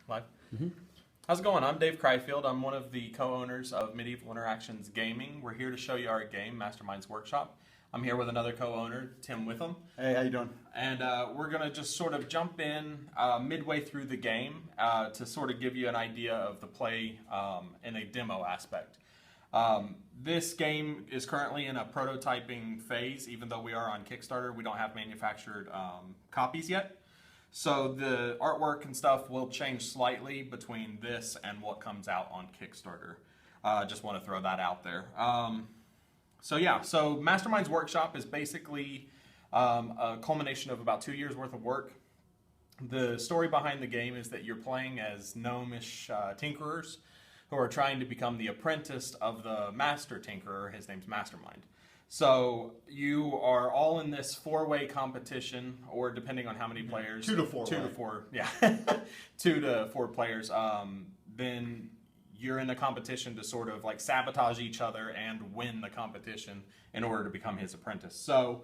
Live? How's it going? I'm Dave Kryfield. I'm one of the co-owners of Medieval Interactions Gaming. We're here to show you our game, Mastermind's Workshop. I'm here with another co-owner, Tim Witham. Hey, how you doing? And we're going to just sort of jump in midway through the game to sort of give you an idea of the play in a demo aspect. This game is currently in a prototyping phase. Even though we are on Kickstarter, we don't have manufactured copies yet. So the artwork and stuff will change slightly between this and what comes out on Kickstarter. Just want to throw that out there. So Mastermind's Workshop is basically a culmination of about 2 years worth of work. The story behind the game is that you're playing as gnomish tinkerers who are trying to become the apprentice of the master tinkerer. His name's Mastermind. So you are all in this four-way competition, or depending on how many players, 2 to 4. 2 to 4, yeah, 2 to 4 players. Then you're in a competition to sort of like sabotage each other and win the competition in order to become his apprentice. So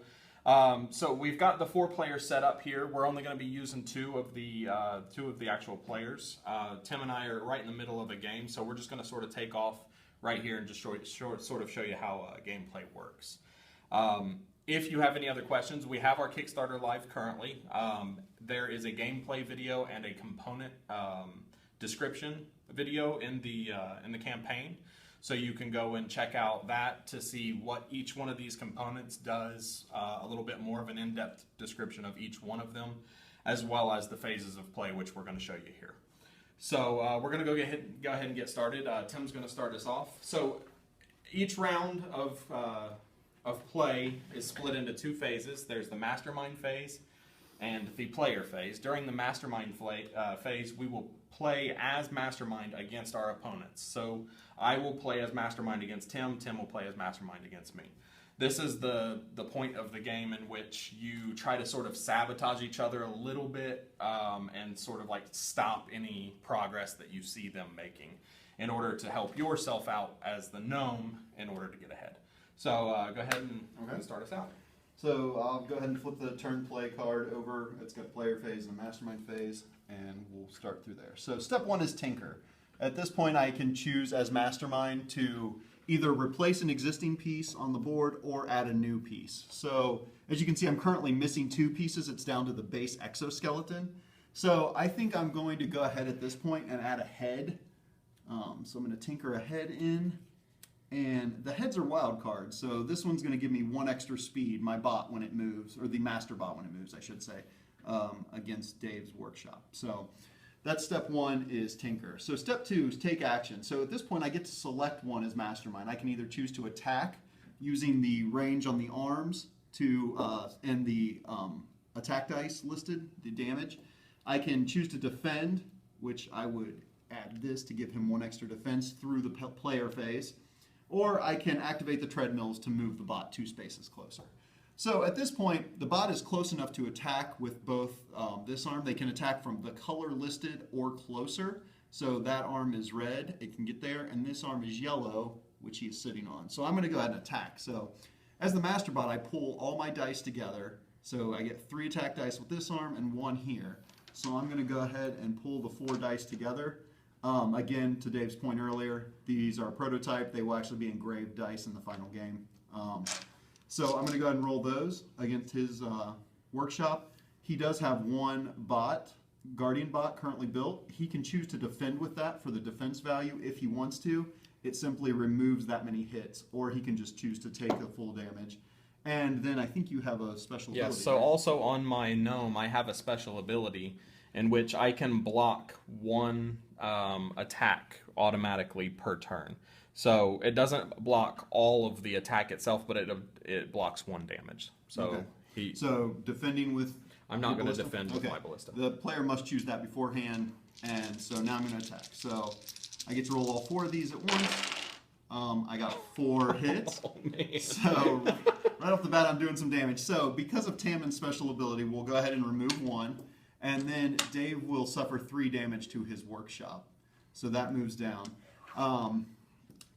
we've got the 4 players set up here. We're only going to be using two of the actual players. Tim and I are right in the middle of a game, so we're just going to sort of take off right here and just sort of show you how gameplay works. If you have any other questions, we have our Kickstarter live currently. There is a gameplay video and a component description video in the campaign, so you can go and check out that to see what each one of these components does, a little bit more of an in-depth description of each one of them, as well as the phases of play, which we're going to show you here. So we're going to go ahead and get started. Tim's going to start us off. So each round of play is split into 2 phases. There's the Mastermind phase and the player phase. During the Mastermind phase, we will play as Mastermind against our opponents. So I will play as Mastermind against Tim. Tim will play as Mastermind against me. This is the point of the game in which you try to sort of sabotage each other a little bit and sort of like stop any progress that you see them making in order to help yourself out as the gnome in order to get ahead. So go ahead and start us out. So I'll go ahead and flip the turn play card over. It's got player phase and a mastermind phase, and we'll start through there. So step 1 is tinker. At this point, I can choose as mastermind to either replace an existing piece on the board or add a new piece. So as you can see, I'm currently missing 2 pieces. It's down to the base exoskeleton. So I think I'm going to go ahead at this point and add a head. So I'm going to tinker a head in. And the heads are wild cards. So this one's going to give me 1 extra speed, my bot when it moves, or the master bot when it moves, I should say, against Dave's workshop. So that's step 1 is tinker. So step 2 is take action. So at this point I get to select one as mastermind. I can either choose to attack using the range on the arms and the attack dice listed, the damage. I can choose to defend, which I would add this to give him 1 extra defense through the player phase. Or I can activate the treadmills to move the bot 2 spaces closer. So at this point, the bot is close enough to attack with both this arm. They can attack from the color listed or closer. So that arm is red, it can get there, and this arm is yellow, which he is sitting on. So I'm going to go ahead and attack. So as the master bot, I pull all my dice together. So I get 3 attack dice with this arm and 1 here. So I'm going to go ahead and pull the 4 dice together. Again, to Dave's point earlier, these are prototype. They will actually be engraved dice in the final game. So I'm going to go ahead and roll those against his workshop. He does have 1 bot, guardian bot, currently built. He can choose to defend with that for the defense value if he wants to. It simply removes that many hits, or he can just choose to take the full damage. And then I think you have a special ability. Yes, so right? also on my gnome, I have a special ability in which I can block 1 attack automatically per turn. So it doesn't block all of the attack itself, but it blocks 1 damage. So okay. So defending with... I'm not going to defend with my ballista. The player must choose that beforehand, and so now I'm going to attack. So I get to roll all 4 of these at once. I got 4 hits. Oh, man. So right off the bat, I'm doing some damage. So because of Tammins' special ability, we'll go ahead and remove 1. And then Dave will suffer 3 damage to his workshop. So that moves down.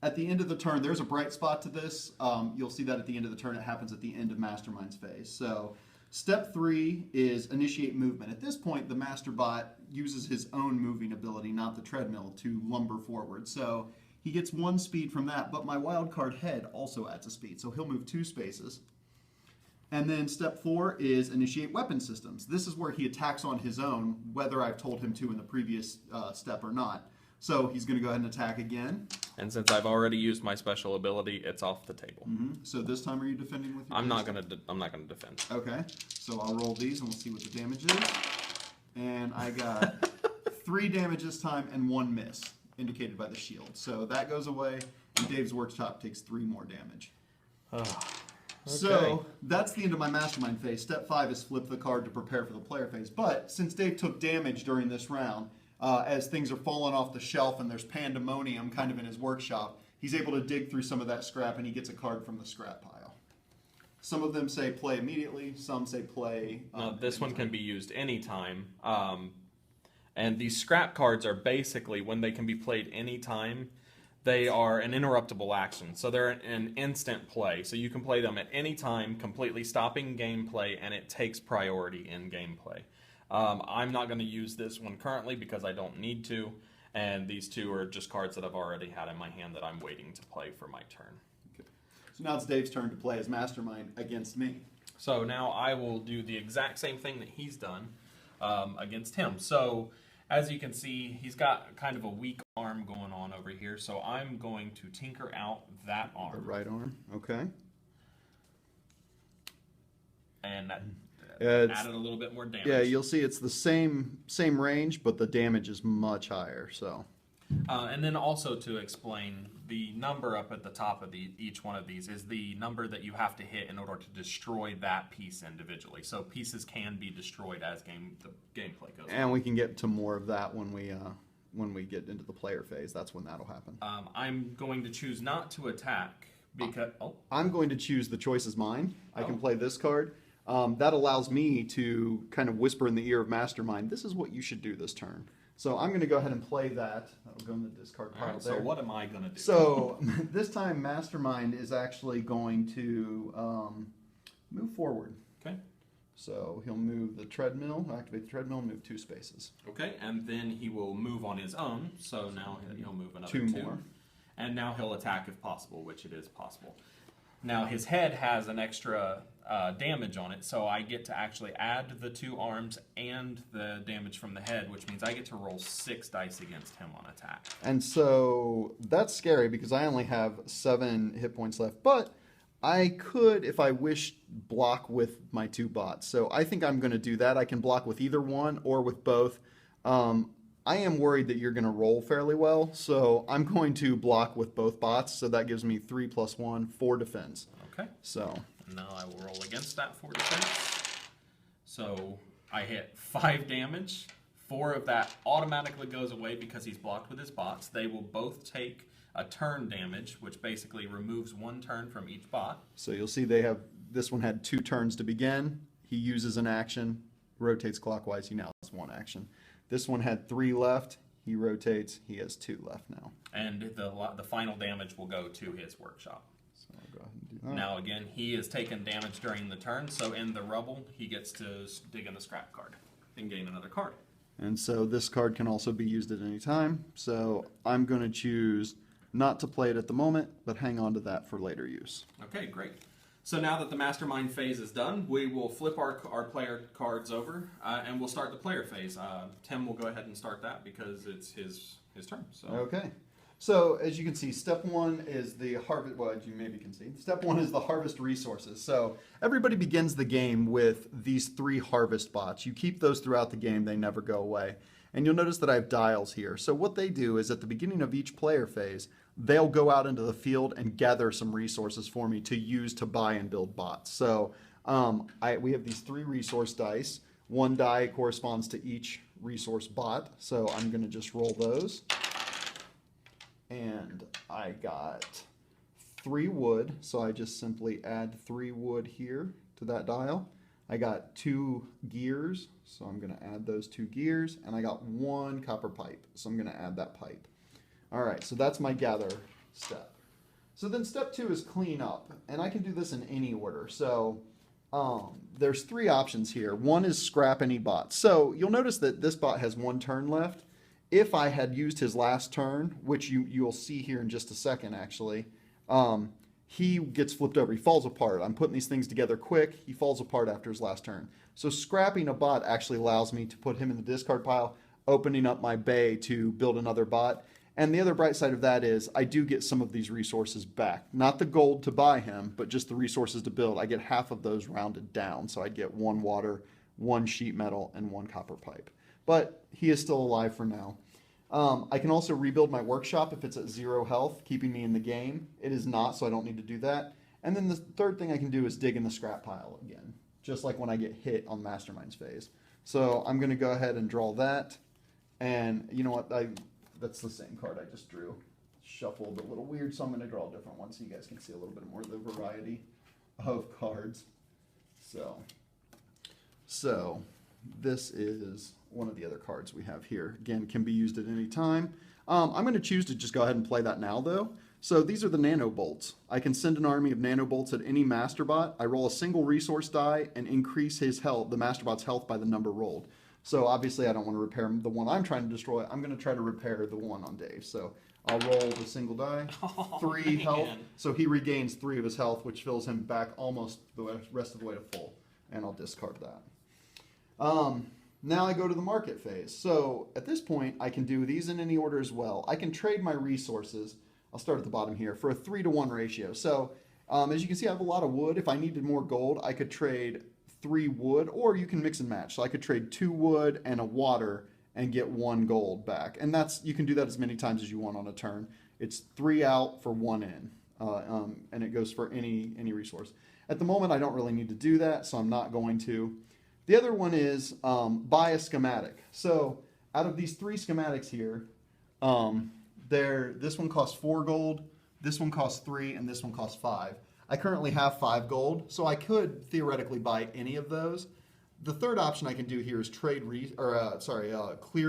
At the end of the turn, there's a bright spot to this. You'll see that at the end of the turn. It happens at the end of Mastermind's phase. So Step 3 is initiate movement. At this point, the master bot uses his own moving ability, not the treadmill, to lumber forward. So he gets 1 speed from that, but my wildcard head also adds a speed. So he'll move 2 spaces. And then step 4 is initiate weapon systems. This is where he attacks on his own, whether I've told him to in the previous step or not. So he's going to go ahead and attack again. And since I've already used my special ability, it's off the table. So this time, are you defending with your? I'm not gonna defend. Okay. So I'll roll these and we'll see what the damage is. And I got 3 damage this time and 1 miss, indicated by the shield. So that goes away, and Dave's workshop takes 3 more damage. Okay. So that's the end of my mastermind phase. Step 5 is flip the card to prepare for the player phase. But since Dave took damage during this round, as things are falling off the shelf and there's pandemonium kind of in his workshop, he's able to dig through some of that scrap and he gets a card from the scrap pile. Some of them say play immediately, some say play. This one can be used anytime. And these scrap cards are basically, when they can be played anytime, they are an interruptible action. So they're an instant play. So you can play them at any time, completely stopping gameplay, and it takes priority in gameplay. I'm not going to use this one currently because I don't need to, and these 2 are just cards that I've already had in my hand that I'm waiting to play for my turn. Okay. So now it's Dave's turn to play as Mastermind against me. So now I will do the exact same thing that he's done against him. So as you can see, he's got kind of a weak arm going on over here, so I'm going to tinker out that arm. The right arm, okay. And that It's, added a little bit more damage. yeah, you'll see it's the same range, but the damage is much higher. So, and then also to explain, the number up at the top of each one of these is the number that you have to hit in order to destroy that piece individually. So pieces can be destroyed as the gameplay goes on. And we can get to more of that when we get into the player phase. That's when that'll happen. I'm going to choose not to attack because I'm going to choose the choice is mine. I can play this card. That allows me to kind of whisper in the ear of Mastermind, this is what you should do this turn. So I'm going to go ahead and play that. That'll go in the discard pile there. So what am I going to do? So this time Mastermind is actually going to move forward. Okay. So he'll move the treadmill, activate the treadmill, and move 2 spaces. Okay, and then he will move on his own. So now he'll move another 2 2 more. And now he'll attack if possible, which it is possible. Now his head has an extra damage on it, so I get to actually add the 2 arms and the damage from the head, which means I get to roll 6 dice against him on attack. And so that's scary because I only have 7 hit points left, but I could, if I wish, block with my 2 bots. So I think I'm going to do that. I can block with either one or with both. I am worried that you're going to roll fairly well, so I'm going to block with both bots, so that gives me 3 + 1, 4 defense. Okay. So Now I will roll against that 4 defense. So I hit 5 damage. 4 of that automatically goes away because he's blocked with his bots. They will both take a turn damage, which basically removes 1 turn from each bot. So you'll see this one had 2 turns to begin. He uses an action, rotates clockwise, he now has 1 action. This one had 3 left, he rotates, he has 2 left now. And the final damage will go to his workshop. So I'll go ahead and do that. Now again, he has taken damage during the turn, so in the rubble, he gets to dig in the scrap card and gain another card. And so this card can also be used at any time. So I'm going to choose not to play it at the moment, but hang on to that for later use. Okay, great. So now that the Mastermind phase is done, we will flip our player cards over, and we'll start the player phase. Tim will go ahead and start that because it's his turn. So. Okay. So as you can see, step 1 is the harvest. Well, as you maybe can see, step 1 is the harvest resources. So everybody begins the game with these 3 harvest bots. You keep those throughout the game; they never go away. And you'll notice that I have dials here. So what they do is at the beginning of each player phase, they'll go out into the field and gather some resources for me to use to buy and build bots. So we have these 3 resource dice. 1 die corresponds to each resource bot. So I'm going to just roll those. And I got 3 wood. So I just simply add 3 wood here to that dial. I got 2 gears. So I'm going to add those 2 gears. And I got 1 copper pipe. So I'm going to add that pipe. All right, so that's my gather step. So then step 2 is clean up, and I can do this in any order. So there's three options here. One is scrap any bot. So you'll notice that this bot has one turn left. If I had used his last turn, which you'll see here in just a second actually, he gets flipped over. He falls apart. I'm putting these things together quick. He falls apart after his last turn. So scrapping a bot actually allows me to put him in the discard pile, opening up my bay to build another bot. And the other bright side of that is I do get some of these resources back. Not the gold to buy him, but just the resources to build. I get half of those rounded down. So I get 1 water, 1 sheet metal, and 1 copper pipe. But he is still alive for now. I can also rebuild my workshop if it's at 0 health, keeping me in the game. It is not, so I don't need to do that. And then the third thing I can do is dig in the scrap pile again, just like when I get hit on Mastermind's phase. So I'm going to go ahead and draw that. And you know what? That's the same card I just drew. Shuffled a little weird, so I'm going to draw a different one so you guys can see a little bit more of the variety of cards. So this is one of the other cards we have here. Again, can be used at any time. I'm going to choose to just go ahead and play that now, though. So these are the nano bolts. I can send an army of nano bolts at any masterbot. I roll a single resource die and increase his health, the masterbot's health, by the number rolled. So obviously I don't want to repair the one I'm trying to destroy. I'm going to try to repair the one on Dave. So I'll roll the single die, 3 health. So he regains 3 of his health, which fills him back almost the rest of the way to full. And I'll discard that. Now I go to the market phase. So at this point, I can do these in any order as well. I can trade my resources. I'll start at the bottom here for a 3-to-1 ratio. So as you can see, I have a lot of wood. If I needed more gold, I could trade 3 wood, or you can mix and match. So I could trade 2 wood and a water and get 1 gold back. And you can do that as many times as you want on a turn. It's 3 out for 1 in, and it goes for any resource. At the moment, I don't really need to do that, so I'm not going to. The other one is buy a schematic. So out of these 3 schematics here, this one costs 4 gold, this one costs 3, and this one costs 5. I currently have 5 gold, so I could theoretically buy any of those. The third option I can do here is clear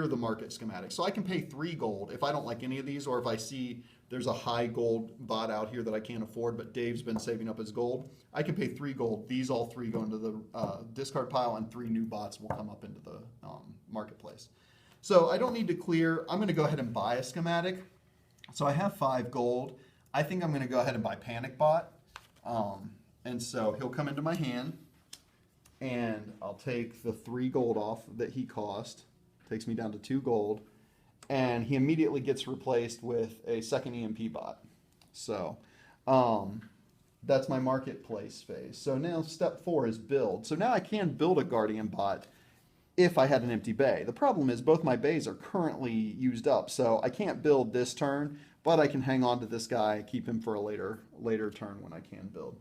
the market schematic. So I can pay 3 gold if I don't like any of these, or if I see there's a high gold bot out here that I can't afford, but Dave's been saving up his gold. I can pay 3 gold. These all 3 go into the discard pile, and 3 new bots will come up into the marketplace. So I don't need to clear. I'm going to go ahead and buy a schematic. So I have 5 gold. I think I'm going to go ahead and buy Panic Bot. And so he'll come into my hand, and I'll take the 3 gold off that he cost. Takes me down to 2 gold. And he immediately gets replaced with a second EMP bot. So that's my marketplace phase. So now step 4 is build. So now I can build a Guardian bot if I had an empty bay. The problem is both my bays are currently used up, so I can't build this turn, but I can hang on to this guy, keep him for a later turn when I can build.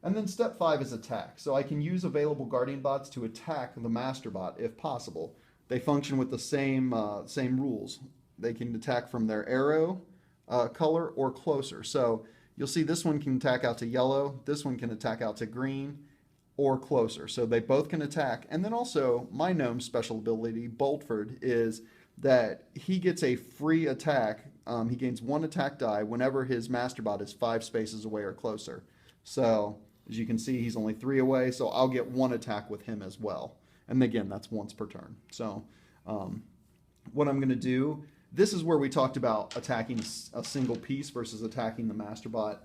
And then step 5 is attack. So I can use available Guardian bots to attack the Master Bot if possible. They function with the same rules. They can attack from their arrow color or closer. So you'll see this one can attack out to yellow, this one can attack out to green, or closer. So they both can attack. And then also my gnome special ability, Boltford, is that he gets a free attack. He gains 1 attack die whenever his Masterbot is 5 spaces away or closer. So as you can see, he's only 3 away, so I'll get 1 attack with him as well. And again, that's once per turn. So what I'm going to do, this is where we talked about attacking a single piece versus attacking the Masterbot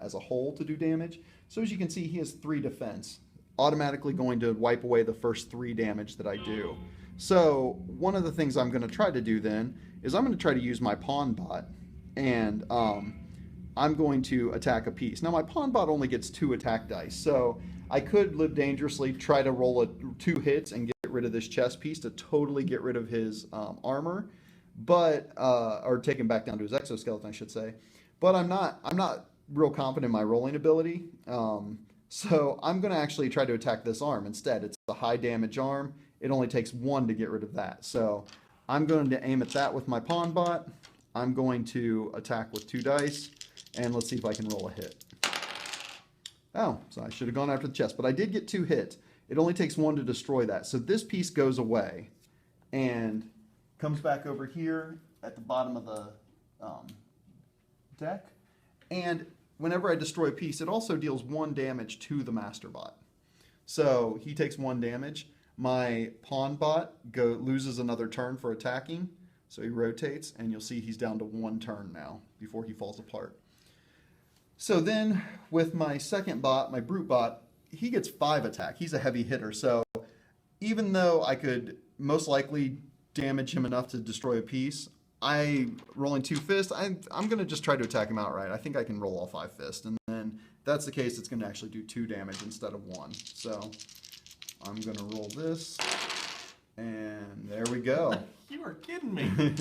as a whole to do damage. So as you can see, he has 3 defense, automatically going to wipe away the first 3 damage that I do. So one of the things I'm going to try to do then is I'm going to try to use my Pawn Bot, and I'm going to attack a piece. Now my Pawn Bot only gets 2 attack dice, so I could live dangerously, try to roll 2 hits and get rid of this chess piece to totally get rid of his armor, but or take him back down to his exoskeleton, I should say. But I'm not real confident in my rolling ability. So I'm going to actually try to attack this arm instead. It's a high damage arm. It only takes 1 to get rid of that. So I'm going to aim at that with my Pawn Bot. I'm going to attack with 2 dice, and let's see if I can roll a hit. Oh, so I should have gone after the chest, but I did get 2 hits. It only takes 1 to destroy that. So this piece goes away and comes back over here at the bottom of the deck. And whenever I destroy a piece, it also deals 1 damage to the Masterbot. So he takes 1 damage. My pawn bot loses another turn for attacking. So he rotates, and you'll see he's down to 1 turn now before he falls apart. So then with my second bot, my brute bot, he gets 5 attack. He's a heavy hitter. So even though I could most likely damage him enough to destroy a piece, rolling 2 fists, I'm going to just try to attack him outright. I think I can roll all 5 fists. And then if that's the case, it's going to actually do 2 damage instead of 1. So I'm going to roll this. And there we go. You are kidding me.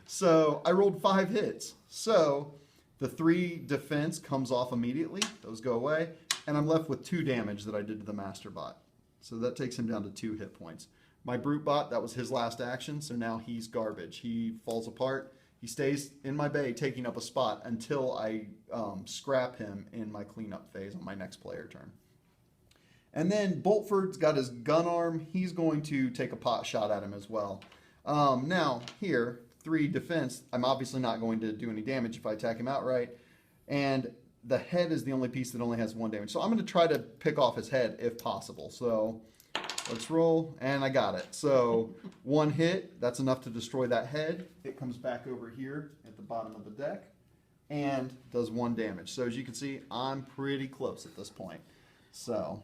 So I rolled 5 hits. So the 3 defense comes off immediately. Those go away. And I'm left with 2 damage that I did to the master bot. So that takes him down to 2 hit points. My brute bot, that was his last action, so now he's garbage. He falls apart. He stays in my bay taking up a spot until I scrap him in my cleanup phase on my next player turn. And then Boltford's got his gun arm. He's going to take a pot shot at him as well. Now, here, 3 defense. I'm obviously not going to do any damage if I attack him outright. And the head is the only piece that only has 1 damage. So I'm going to try to pick off his head if possible. So let's roll, and I got it. So 1 hit, that's enough to destroy that head. It comes back over here at the bottom of the deck and does 1 damage. So as you can see, I'm pretty close at this point. So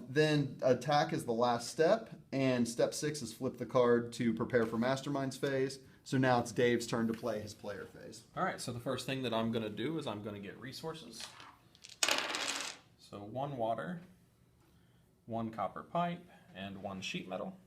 then attack is the last step, and step 6 is flip the card to prepare for Mastermind's phase. So now it's Dave's turn to play his player phase. All right, so the first thing that I'm going to do is I'm going to get resources. So 1 water, 1 copper pipe, and 1 sheet metal.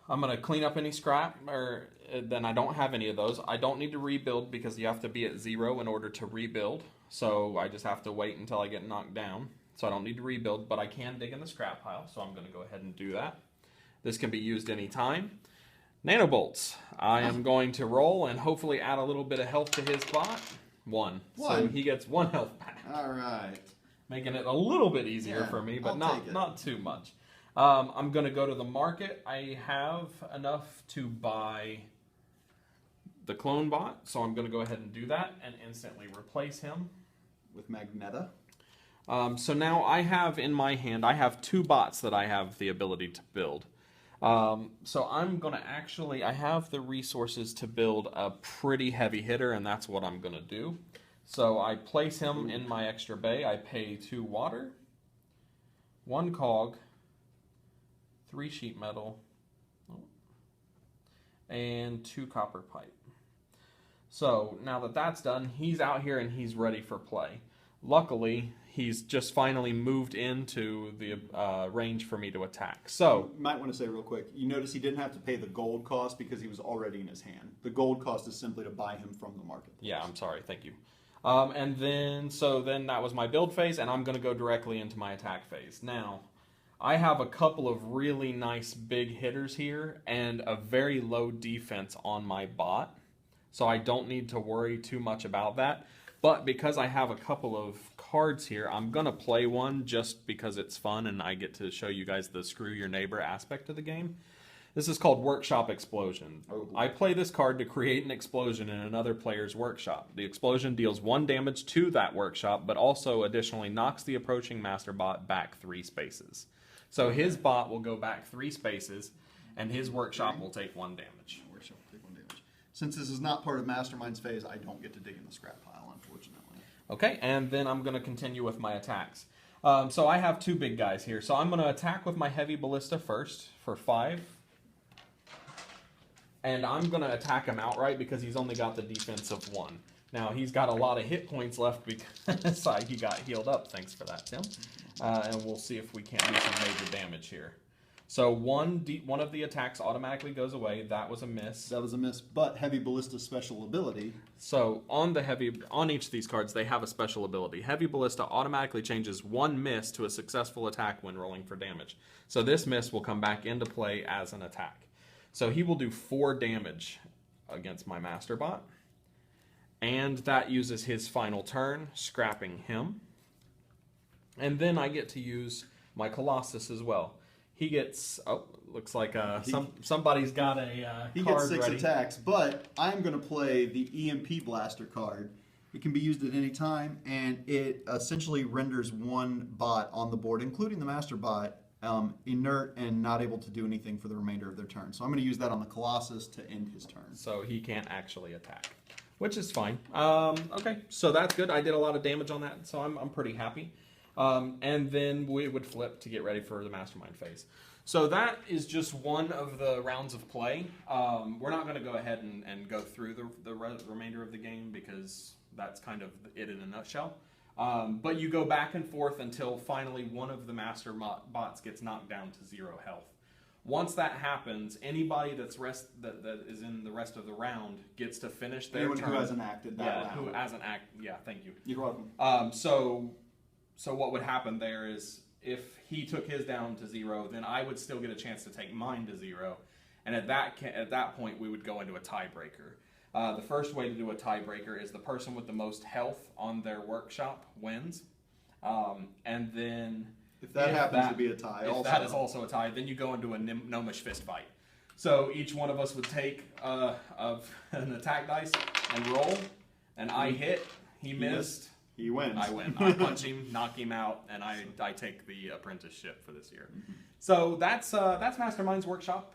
I'm going to clean up any scrap, or then I don't have any of those. I don't need to rebuild because you have to be at 0 in order to rebuild. So I just have to wait until I get knocked down. So I don't need to rebuild, but I can dig in the scrap pile. So I'm going to go ahead and do that. This can be used anytime. Nanobolts. I am going to roll and hopefully add a little bit of health to his bot. 1. So he gets 1 health back. All right. Making it a little bit easier for me, but not too much. I'm going to go to the market. I have enough to buy the clone bot, so I'm going to go ahead and do that and instantly replace him with Magneta. So now I have in my hand, I have 2 bots that I have the ability to build. So I'm going to actually, I have the resources to build a pretty heavy hitter, and that's what I'm going to do. So I place him in my extra bay. I pay 2 water, 1 cog, 3 sheet metal, and 2 copper pipe. So now that that's done, he's out here and he's ready for play. Luckily, he's just finally moved into the range for me to attack. So you might want to say real quick, you notice he didn't have to pay the gold cost because he was already in his hand. The gold cost is simply to buy him from the market. Yeah, I'm sorry. Thank you. And then that was my build phase, and I'm going to go directly into my attack phase. Now, I have a couple of really nice big hitters here and a very low defense on my bot, so I don't need to worry too much about that. But because I have a couple of cards here, I'm going to play one just because it's fun and I get to show you guys the screw your neighbor aspect of the game. This is called Workshop Explosion. I play this card to create an explosion in another player's workshop. The explosion deals 1 damage to that workshop, but also additionally knocks the approaching master bot back 3 spaces. So his bot will go back 3 spaces, and his workshop will take 1 damage. Workshop will take 1 damage. Since this is not part of Mastermind's phase, I don't get to dig in the scrap pile, unfortunately. Okay, and then I'm going to continue with my attacks. So I have 2 big guys here. So I'm going to attack with my heavy ballista first for 5. And I'm going to attack him outright because he's only got the defense of 1. Now, he's got a lot of hit points left because he got healed up. Thanks for that, Tim. And we'll see if we can't do some major damage here. So one of the attacks automatically goes away. That was a miss. That was a miss, but Heavy Ballista's special ability. So on each of these cards, they have a special ability. Heavy Ballista automatically changes 1 miss to a successful attack when rolling for damage. So this miss will come back into play as an attack. So he will do 4 damage against my Master Bot. And that uses his final turn, scrapping him. And then I get to use my Colossus as well. He gets, looks like somebody's got a he card gets 6 ready. attacks, but I'm going to play the EMP Blaster card. It can be used at any time, and it essentially renders one bot on the board, including the master bot, inert and not able to do anything for the remainder of their turn. So I'm going to use that on the Colossus to end his turn. So he can't actually attack, which is fine. Okay, so that's good. I did a lot of damage on that, so I'm pretty happy. And then we would flip to get ready for the Mastermind phase. So that is just one of the rounds of play. We're not going to go ahead and go through the remainder of the game because that's kind of it in a nutshell. But you go back and forth until finally one of the master bots gets knocked down to 0 health. Once that happens, anybody that is in the rest of the round gets to finish their turn. Anyone who hasn't acted that round. Who hasn't acted. Yeah, thank you. You're welcome. So what would happen there is if he took his down to 0, then I would still get a chance to take mine to 0. And at that point, we would go into a tiebreaker. The first way to do a tiebreaker is the person with the most health on their workshop wins. And then if that happens to be a tie, if that is also a tie, then you go into a gnomish fist fight. So each one of us would take an attack dice and roll, and I hit, he missed. He wins. I win. I punch him, knock him out, and I take the apprenticeship for this year. Mm-hmm. So that's Mastermind's Workshop.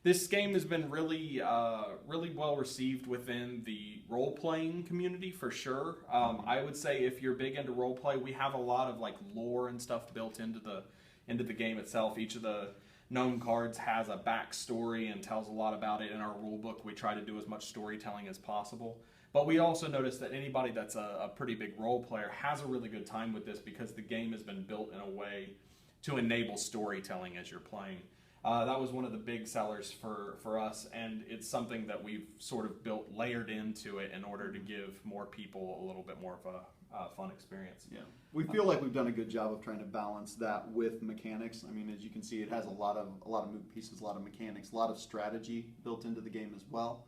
This game has been really well received within the role-playing community for sure. I would say if you're big into role-play, we have a lot of like lore and stuff built into the game itself. Each of the known cards has a backstory and tells a lot about it. In our rule book, we try to do as much storytelling as possible. But we also notice that anybody that's a pretty big role player has a really good time with this because the game has been built in a way to enable storytelling as you're playing. That was one of the big sellers for us, and it's something that we've sort of built layered into it in order to give more people a little bit more of a fun experience. Yeah, we feel like we've done a good job of trying to balance that with mechanics. I mean, as you can see, it has a lot of moving pieces, a lot of mechanics, a lot of strategy built into the game as well.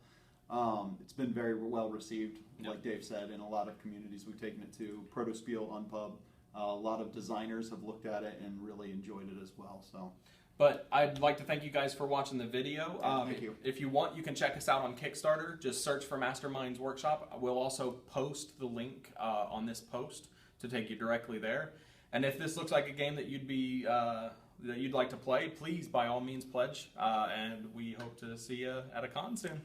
It's been very well received, like Dave said, in a lot of communities we've taken it to. Protospiel, Unpub, a lot of designers have looked at it and really enjoyed it as well. So. But I'd like to thank you guys for watching the video. Thank you. If you want, you can check us out on Kickstarter. Just search for Mastermind's Workshop. We'll also post the link on this post to take you directly there. And if this looks like a game that you'd like to play, please by all means pledge. And we hope to see you at a con soon.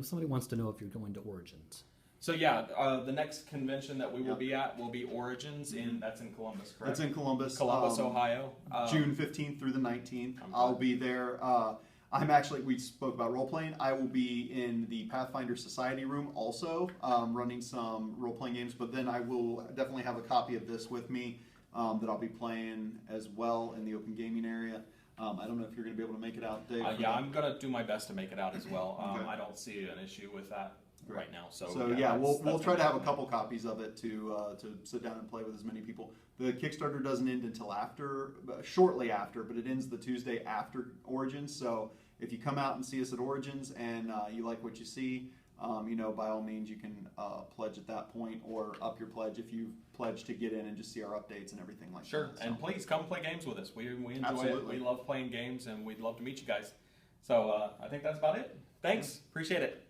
Somebody wants to know if you're going to Origins. So yeah, the next convention that we will be at will be Origins that's in Columbus, correct? That's in Columbus, Ohio. June 15th through the 19th. I'll be there. We spoke about role-playing. I will be in the Pathfinder Society room also, running some role-playing games, but then I will definitely have a copy of this with me that I'll be playing as well in the open gaming area. I don't know if you're going to be able to make it out, Dave. Yeah, I'm going to do my best to make it out as well. Okay. I don't see an issue with that right now. So we'll try to have a couple copies of it to sit down and play with as many people. The Kickstarter doesn't end until shortly after, but it ends the Tuesday after Origins. So if you come out and see us at Origins and you like what you see, by all means you can pledge at that point or up your pledge if you've pledged to get in and just see our updates and everything like that. Sure, and please come play games with us. We enjoy Absolutely. it. We love playing games, and we'd love to meet you guys. So I think that's about it. Thanks. Appreciate it.